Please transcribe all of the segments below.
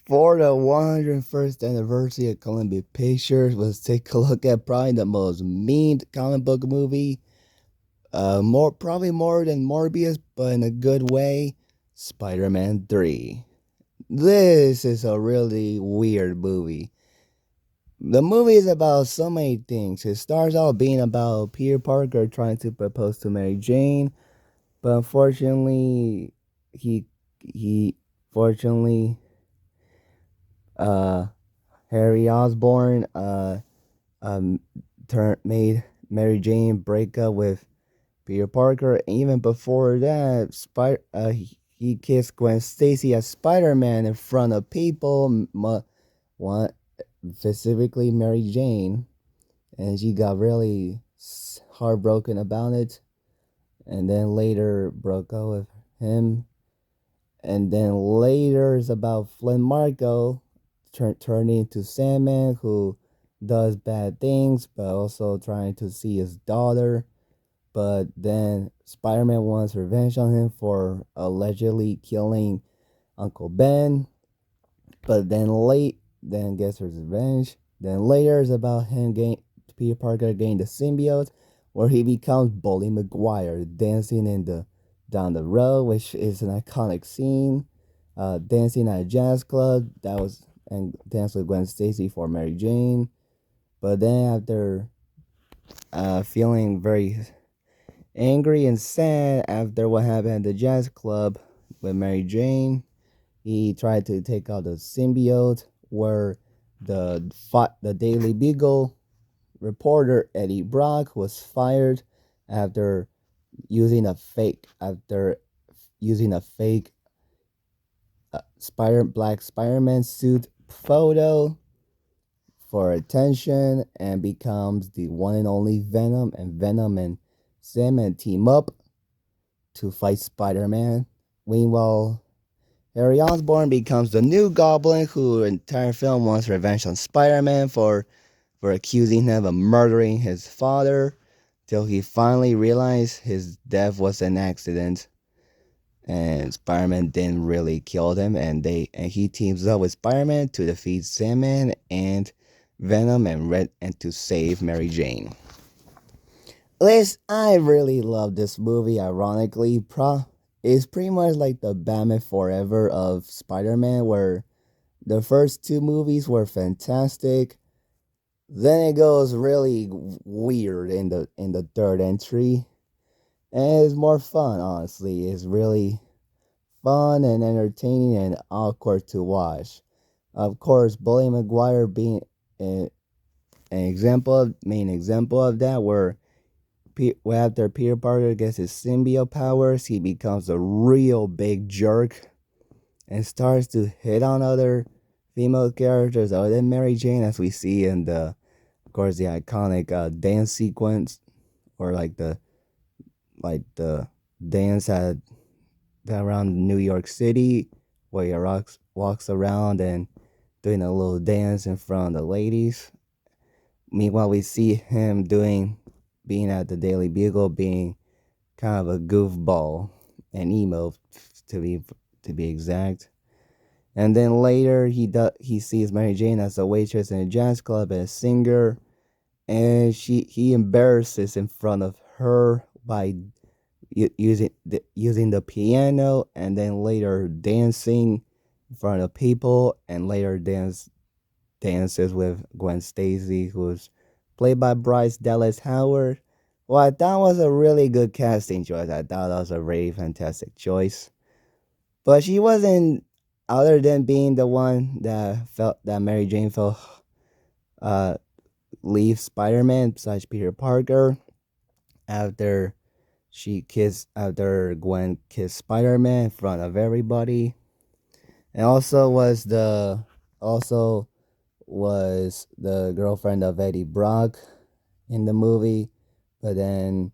For the 101st anniversary of Columbia Pictures, let's take a look at probably the most memed comic book movie. Probably more than Morbius, but in a good way. Spider-Man 3. This is a really weird movie. The movie is about so many things. It starts out being about Peter Parker trying to propose to Mary Jane, but unfortunately, he he fortunately uh Harry Osborn um made Mary Jane break up with Peter Parker. Even before that, he kissed Gwen Stacy as Spider-Man in front of people. One specifically Mary Jane, and she got really heartbroken about it. And then later broke up with him. And then later is about Flynn Marco turning into Sandman, who does bad things, but also trying to see his daughter. But then Spider-Man wants revenge on him for allegedly killing Uncle Ben. But then gets his revenge. Then later is about Peter Parker getting the symbiote, where he becomes Bully Maguire, dancing in the down the road, which is an iconic scene. Dancing at a jazz club, that was and dance with Gwen Stacy for Mary Jane. But then after feeling very angry and sad after what happened at the jazz club with Mary Jane, he tried to take out the symbiote, where the Daily Beagle reporter Eddie Brock was fired after after using a fake black Spider-Man suit photo for attention, and becomes the one and only Venom, and Venom and Sandman team up to fight Spider-Man. Meanwhile, Harry Osborn becomes the new Goblin, who the entire film wants revenge on Spider-Man for accusing him of murdering his father, till he finally realized his death was an accident, and Spider-Man didn't really kill him, and he teams up with Spider-Man to defeat Sandman and Venom and to save Mary Jane. Liz, I really love this movie. Ironically, it's pretty much like the Batman Forever of Spider-Man, where the first two movies were fantastic. Then it goes really weird in the third entry, and it's more fun. Honestly, it's really fun and entertaining and awkward to watch. Of course, Bully Maguire being an main example of that, where after Peter Parker gets his symbiote powers, he becomes a real big jerk and starts to hit on other female characters other than Mary Jane, as we see in of course, the iconic dance sequence, or like the dance around New York City, where he walks around and doing a little dance in front of the ladies. Meanwhile, we see him being at the Daily Bugle, being kind of a goofball and emo, to be exact. And then later he sees Mary Jane as a waitress in a jazz club and a singer, and he embarrasses in front of her by using the piano, and then later dancing in front of people, and later dances with Gwen Stacy, who's played by Bryce Dallas Howard. Well, I thought was a really good casting choice. I thought that was a really fantastic choice. But she wasn't, other than being the one that felt that Mary Jane felt uh leave Spider-Man besides Peter Parker, after after Gwen kissed Spider-Man in front of everybody. And also was the girlfriend of Eddie Brock in the movie. But then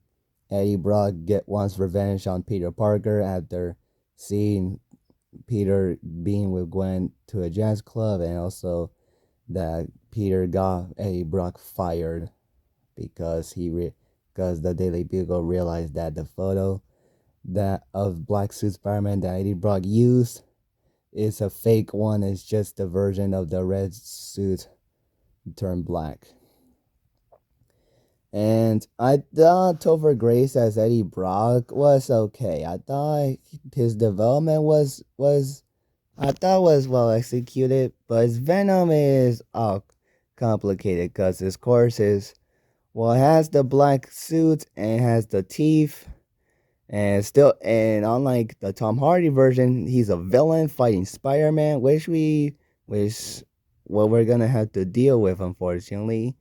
Eddie Brock wants revenge on Peter Parker after seeing Peter being with Gwen to a jazz club, and also that Peter got Eddie Brock fired because because the Daily Bugle realized that the photo that of Black Suit Spider-Man that Eddie Brock used it's a fake one. It's just the version of the red suit turned black. And I thought Topher Grace as Eddie Brock was okay. I thought his development was I thought was well executed, but his Venom is complicated because his course is well, it has the black suit and it has the teeth, and still, and unlike the Tom Hardy version, he's a villain fighting Spider-Man, which what we're gonna have to deal with, unfortunately,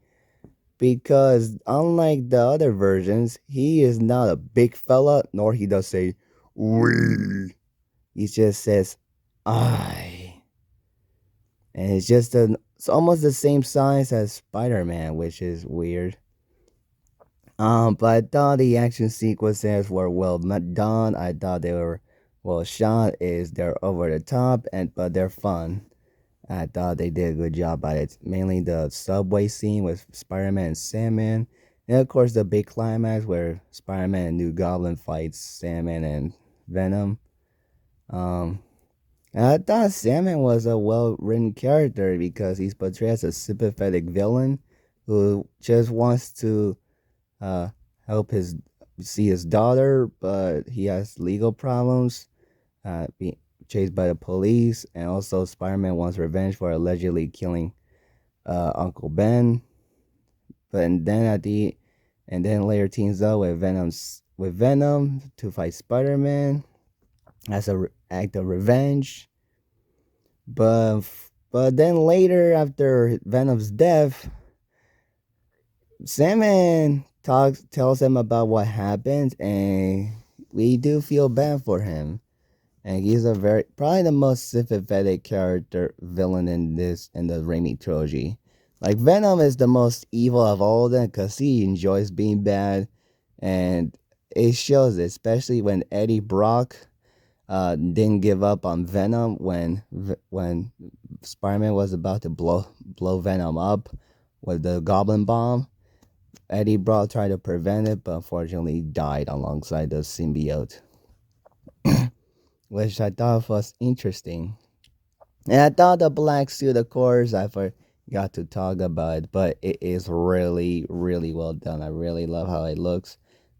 because unlike the other versions, he is not a big fella, nor he does say we. He just says I, and it's almost the same size as Spider-Man, which is weird. But I thought the action sequences were well done. I thought they were well shot. They're over the top but they're fun. I thought they did a good job at it. Mainly the subway scene with Spider-Man and Sandman, and of course the big climax where Spider-Man and New Goblin fights Sandman and Venom. Um, and I thought Sandman was a well-written character because he's portrayed as a sympathetic villain who just wants to uh, help his see his daughter, but he has legal problems, being chased by the police, and also Spider-Man wants revenge for allegedly killing Uncle Ben. But and then later teams up with Venom to fight Spider-Man as a act of revenge. But but then later, after Venom's death, Sandman tells him about what happened, and we do feel bad for him. And he's a very probably the most sympathetic character villain in the Raimi trilogy. Like Venom is the most evil of all of them because he enjoys being bad, and it shows, especially when Eddie Brock didn't give up on Venom when Spider-Man was about to blow Venom up with the Goblin Bomb. Eddie Brock tried to prevent it, but unfortunately died alongside the symbiote, which I thought was interesting. And I thought the black suit, of course, I forgot to talk about it, but it is really, really well done. I really love how it looks.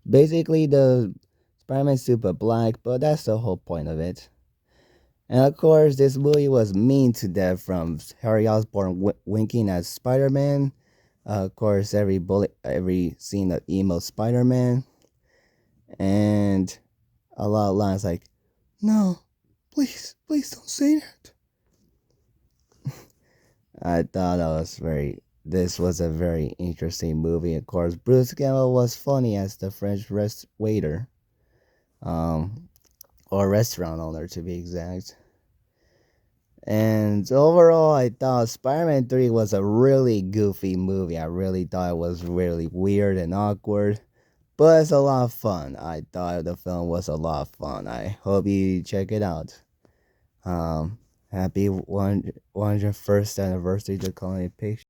Basically, the Spider-Man super black, but that's the whole point of it. And of course, this movie was mean to death from Harry Osborn winking at Spider-Man. Of course, every scene of emo Spider-Man, and a lot of lines like, "No, please, please don't say that." I thought this was a very interesting movie. Of course, Bruce Campbell was funny as the French waiter, um, or restaurant owner to be exact. And overall, I thought Spider-Man 3 was a really goofy movie. I really thought it was really weird and awkward, but it's a lot of fun. I thought the film was a lot of fun. I hope you check it out. Happy 101st anniversary to Colony Pictures.